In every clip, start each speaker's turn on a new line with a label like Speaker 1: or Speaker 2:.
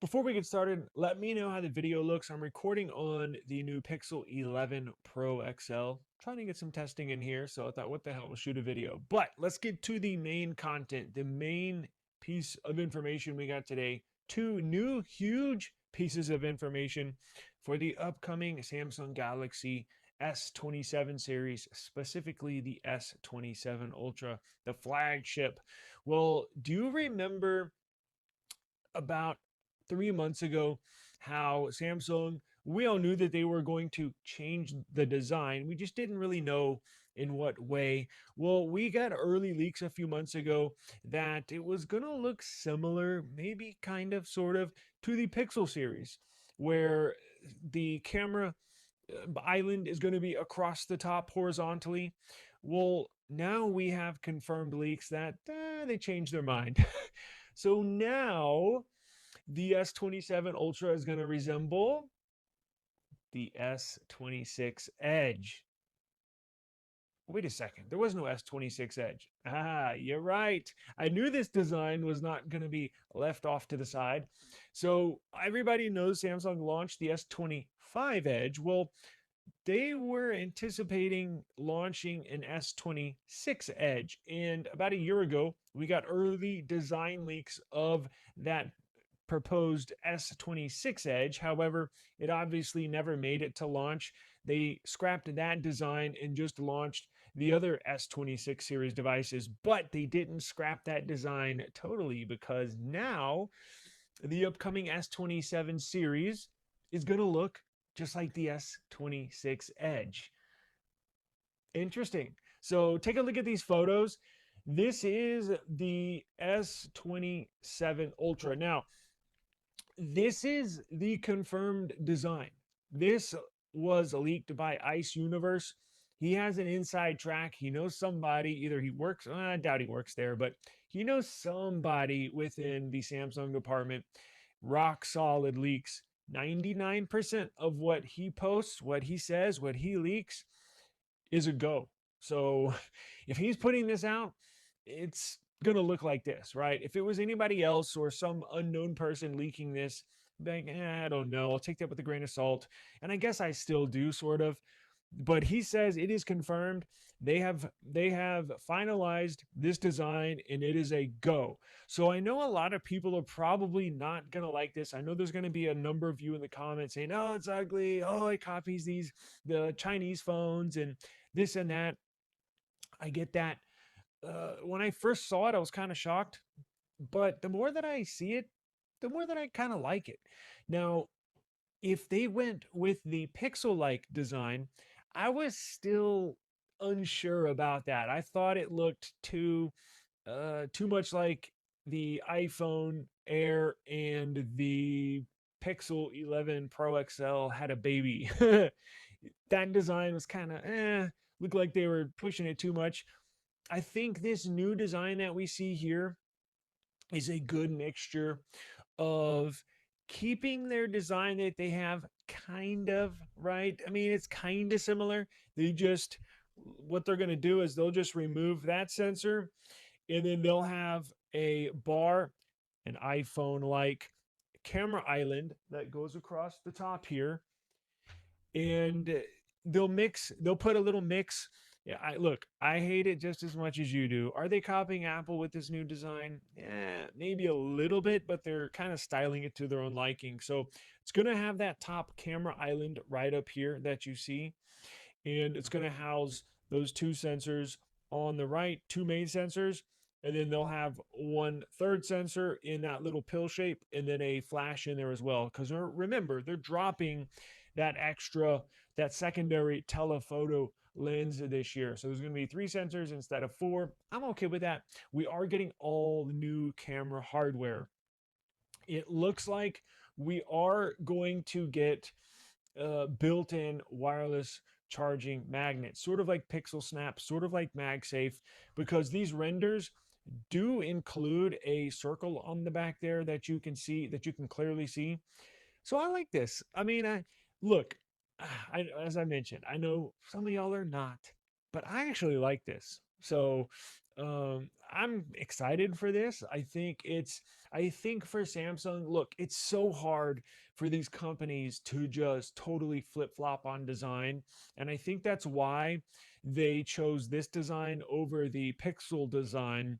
Speaker 1: Before we get started, let me know how the video looks. I'm recording on the new Pixel 11 Pro XL. Trying to get some testing in here, so I thought, what the hell, we'll shoot a video. But let's get to the main content, the main piece of information we got today. Two new huge pieces of information for the upcoming Samsung Galaxy S27 series, specifically the S27 Ultra, the flagship. Well, do you remember about 3 months ago how Samsung, we all knew that they were going to change the design. We just didn't really know in what way. Well, we got early leaks a few months ago that it was going to look similar, maybe kind of, sort of, to the Pixel series, where the camera island is going to be across the top horizontally. Well, now we have confirmed leaks that they changed their mind. So now the S27 Ultra is going to resemble the S26 Edge. Wait a second, there was no S26 Edge. Ah, you're right. I knew this design was not going to be left off to the side. So everybody knows Samsung launched the S25 Edge. Well, they were anticipating launching an S26 Edge. And about a year ago, we got early design leaks of that proposed S26 Edge. However, it obviously never made it to launch. They scrapped that design and just launched the other S26 series devices, but they didn't scrap that design totally because now the upcoming S27 series is going to look just like the S26 Edge. Interesting. So take a look at these photos. This is the S27 Ultra. Now, this is the confirmed design. This was leaked by Ice Universe. He has an inside track. He knows somebody, either he works, I doubt he works there, but he knows somebody within the Samsung department. Rock solid leaks. 99% of what he posts, what he says, what he leaks is a go. So if he's putting this out, it's going to look like this, right? If it was anybody else or some unknown person leaking this, like, I don't know. I'll take that with a grain of salt. And I guess I still do, sort of. But he says it is confirmed. They have finalized this design and it is a go. So I know a lot of people are probably not gonna like this. I know there's gonna be a number of you in the comments saying, "Oh, it's ugly. Oh, it copies the Chinese phones and this and that." I get that. When I first saw it, I was kind of shocked. But the more that I see it, the more that I kind of like it. Now, if they went with the pixel-like design, I was still unsure about that. I thought it looked too much like the iPhone Air and the Pixel 11 Pro XL had a baby. That design was kind of looked like they were pushing it too much. I think this new design that we see here is a good mixture of keeping their design that they have kind of right. I mean, it's kind of similar. They just, what they're going to do is they'll just remove that sensor and then they'll have a bar, an iPhone like camera island that goes across the top here. And they'll put a little mix. Yeah, I hate it just as much as you do. Are they copying Apple with this new design? Yeah, maybe a little bit, but they're kind of styling it to their own liking. So it's going to have that top camera island right up here that you see, and it's going to house those two sensors on the right, two main sensors, and then they'll have one third sensor in that little pill shape, and then a flash in there as well. Because remember, they're dropping that extra, that secondary telephoto lens this year. So there's going to be three sensors instead of four. I'm okay with that. We are getting all new camera hardware. It looks like we are going to get built-in wireless charging magnets, sort of like Pixel Snap, sort of like MagSafe, because these renders do include a circle on the back there that you can see, that you can clearly see. So I like this. I mean, look, as I mentioned, I know some of y'all are not, but I actually like this. So I'm excited for this. I think for Samsung, look, it's so hard for these companies to just totally flip-flop on design. And I think that's why they chose this design over the Pixel design,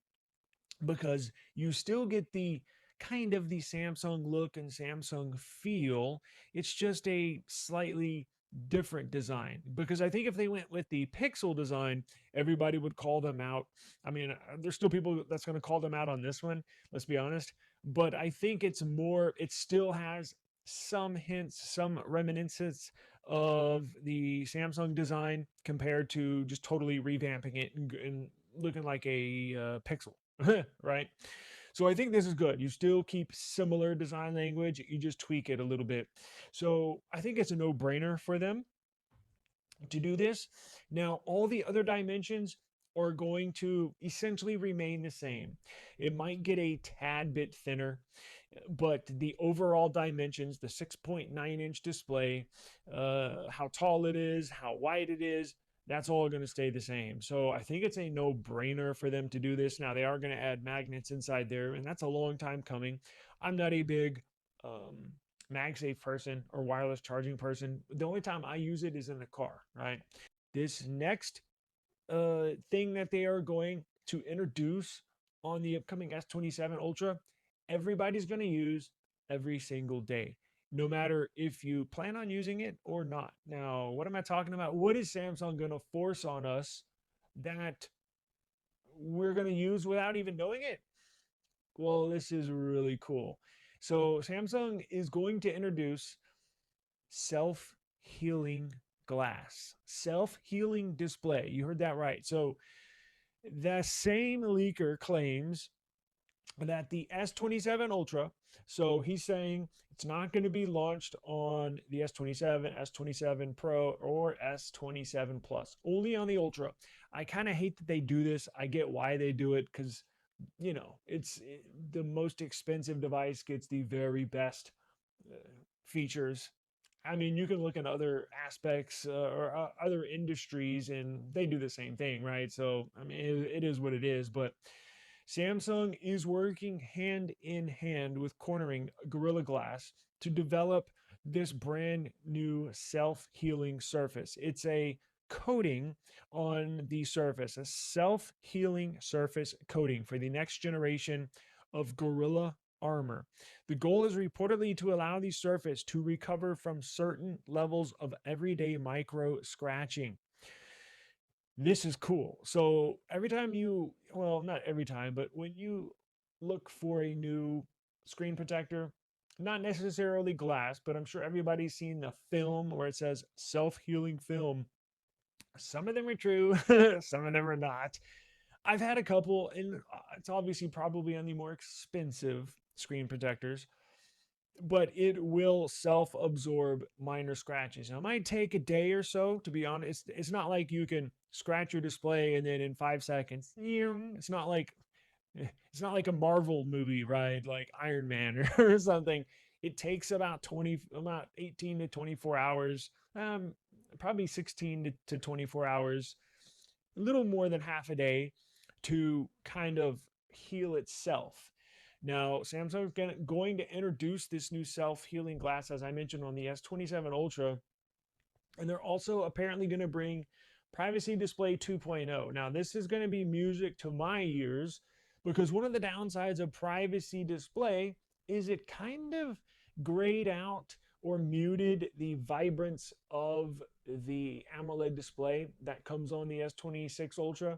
Speaker 1: because you still get the kind of the Samsung look and Samsung feel. It's just a slightly different design. Because I think if they went with the Pixel design, everybody would call them out. I mean, there's still people that's going to call them out on this one, let's be honest. But I think it's more, it still has some hints, some reminiscence of the Samsung design compared to just totally revamping it and looking like a Pixel. Right? So I think this is good. You still keep similar design language, you just tweak it a little bit. So I think it's a no-brainer for them to do this. Now, all the other dimensions are going to essentially remain the same. It might get a tad bit thinner, but the overall dimensions, the 6.9-inch display, how tall it is, how wide it is, that's all going to stay the same. So I think it's a no-brainer for them to do this. Now, they are going to add magnets inside there, and that's a long time coming. I'm not a big MagSafe person or wireless charging person. The only time I use it is in the car, right? This next thing that they are going to introduce on the upcoming S27 Ultra, everybody's going to use every single day, no matter if you plan on using it or not. Now, what am I talking about? What is Samsung going to force on us that we're going to use without even knowing it? Well, this is really cool. So, Samsung is going to introduce self-healing glass, self-healing display. You heard that right. So the same leaker claims that the S27 Ultra, so he's saying it's not going to be launched on the S27, S27 Pro, or S27 Plus, only on the Ultra. I kind of hate that they do this. I get why they do it, because it's the most expensive device gets the very best uh, features. I mean, you can look at other aspects or other industries, and they do the same thing, right? So, I mean, it is what it is. But Samsung is working hand in hand with Cornering Gorilla Glass to develop this brand new self healing surface. It's a coating on the surface, a self healing surface coating for the next generation of Gorilla armor. The goal is reportedly to allow the surface to recover from certain levels of everyday micro scratching. This is cool. So every time well, not every time, but when you look for a new screen protector, not necessarily glass, but I'm sure everybody's seen the film where it says self-healing film. Some of them are true, some of them are not. I've had a couple, and it's obviously probably on the more expensive screen protectors, but it will self-absorb minor scratches. Now, it might take a day or so, to be honest. It's not like you can scratch your display and then in 5 seconds, it's not like a Marvel movie, right? Like Iron Man or something. It takes about 18 to 24 hours, probably 16 to 24 hours, a little more than half a day to kind of heal itself. Now, Samsung's going to introduce this new self-healing glass, as I mentioned, on the S27 Ultra, and they're also apparently going to bring Privacy Display 2.0. Now, this is going to be music to my ears, because one of the downsides of Privacy Display is it kind of grayed out or muted the vibrance of the AMOLED display that comes on the S26 Ultra.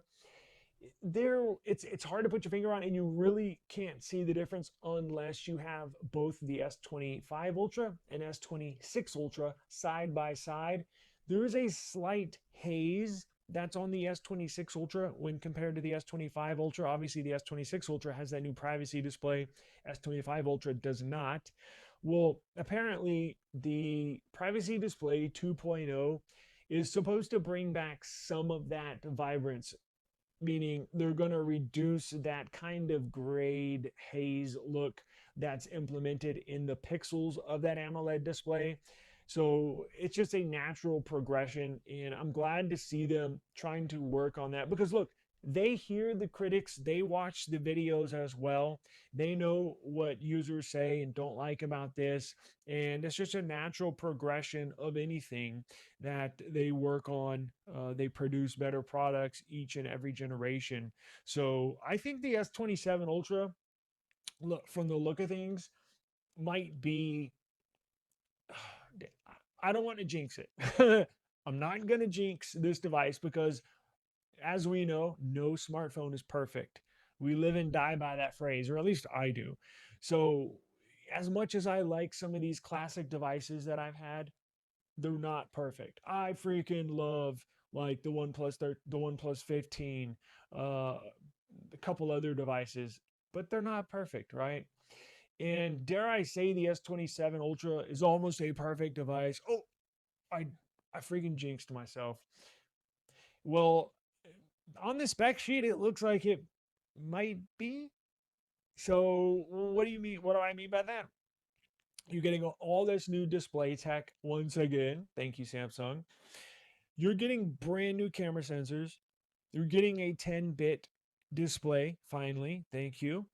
Speaker 1: It's hard to put your finger on, and you really can't see the difference unless you have both the S25 Ultra and S26 Ultra side by side. There is a slight haze that's on the S26 Ultra when compared to the S25 Ultra. Obviously, the S26 Ultra has that new privacy display. S25 Ultra does not. Well, apparently, the privacy display 2.0 is supposed to bring back some of that vibrance, meaning they're going to reduce that kind of grayed haze look that's implemented in the pixels of that AMOLED display. So it's just a natural progression, and I'm glad to see them trying to work on that, because look, They hear the critics, they watch the videos as well. They know what users say and don't like about this. And it's just a natural progression of anything that they work on. They produce better products each and every generation. So I think the S27 Ultra, look, from the look of things, might be, I don't want to jinx it. I'm not going to jinx this device because, as we know, no smartphone is perfect. We live and die by that phrase, or at least I do. So, as much as I like some of these classic devices that I've had, they're not perfect. I freaking love like the One 15, a couple other devices, but they're not perfect, right? And dare I say, the S27 Ultra is almost a perfect device. Oh, I I freaking jinxed myself. Well, on the spec sheet, it looks like it might be. So, what do you mean? What do I mean by that? You're getting all this new display tech once again. Thank you, Samsung. You're getting brand new camera sensors. You're getting a 10-bit display, finally. Thank you.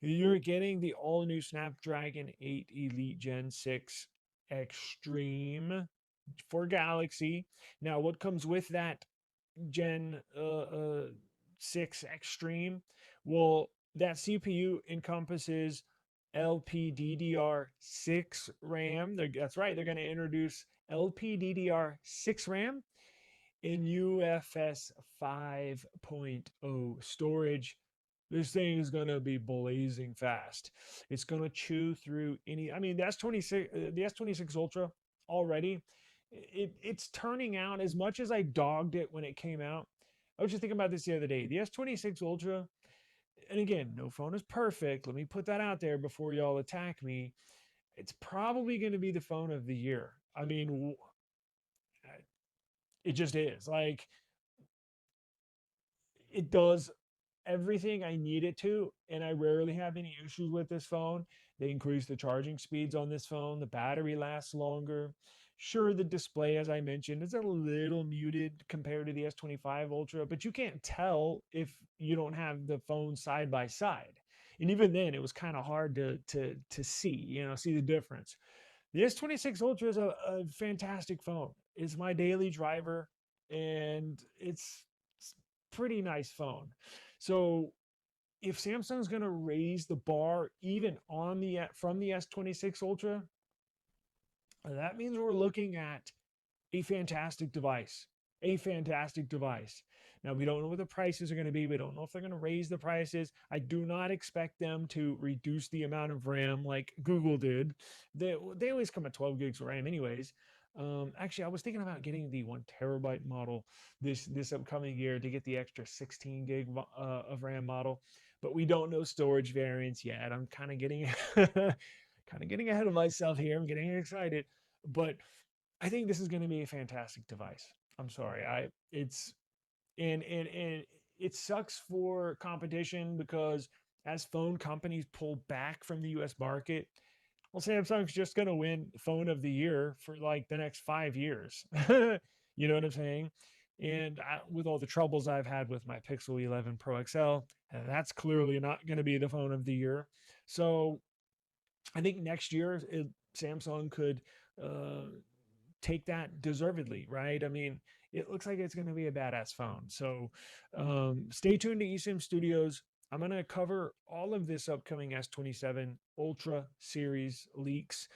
Speaker 1: You're getting the all new Snapdragon 8 Elite Gen 6 Extreme for Galaxy. Now, what comes with that Gen 6 Extreme? Well, that CPU encompasses LPDDR6 RAM. That's right, they're going to introduce LPDDR6 RAM in UFS 5.0 storage. This thing is going to be blazing fast. It's going to chew through any, I mean, the S26 Ultra already, it's turning out, as much as I dogged it when it came out. I was just thinking about this the other day. The S26 Ultra, and again, no phone is perfect. Let me put that out there before y'all attack me. It's probably going to be the phone of the year. I mean, it just is. Like, it does everything I need it to, and I rarely have any issues with this phone. They increase the charging speeds on this phone. The battery lasts longer. Sure, the display, as I mentioned, is a little muted compared to the S25 Ultra, but you can't tell if you don't have the phone side by side. And even then, it was kind of hard to see, see the difference. The S26 Ultra is a fantastic phone. It's my daily driver, and it's pretty nice phone. So if Samsung's going to raise the bar even on the from the S26 Ultra, that means we're looking at a fantastic device. A fantastic device. Now, we don't know what the prices are going to be. We don't know if they're going to raise the prices. I do not expect them to reduce the amount of RAM like Google did. They always come at 12 gigs of RAM, anyways. Actually, I was thinking about getting the 1 terabyte model this upcoming year to get the extra 16 gig of RAM model, but we don't know storage variants yet. I'm kind of getting kind of getting ahead of myself here. I'm getting excited, but I think this is going to be a fantastic device. I'm sorry. I it's and it sucks for competition because as phone companies pull back from the US market, well, Samsung's just going to win phone of the year for like the next 5 years. You know what I'm saying? And with all the troubles I've had with my Pixel 11 Pro XL, that's clearly not going to be the phone of the year. So I think next year Samsung could uh, take that deservedly, right? I mean, it looks like it's going to be a badass phone. So stay tuned to eSIM Studios. I'm going to cover all of this upcoming S27 Ultra series leaks.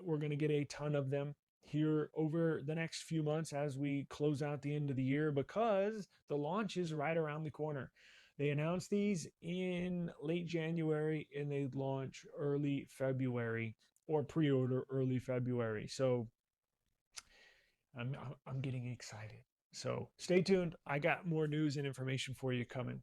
Speaker 1: We're going to get a ton of them here over the next few months as we close out the end of the year because the launch is right around the corner. They announced these in late January and they launch early February or pre-order early February. So I'm I'm getting excited. So stay tuned. I got more news and information for you coming.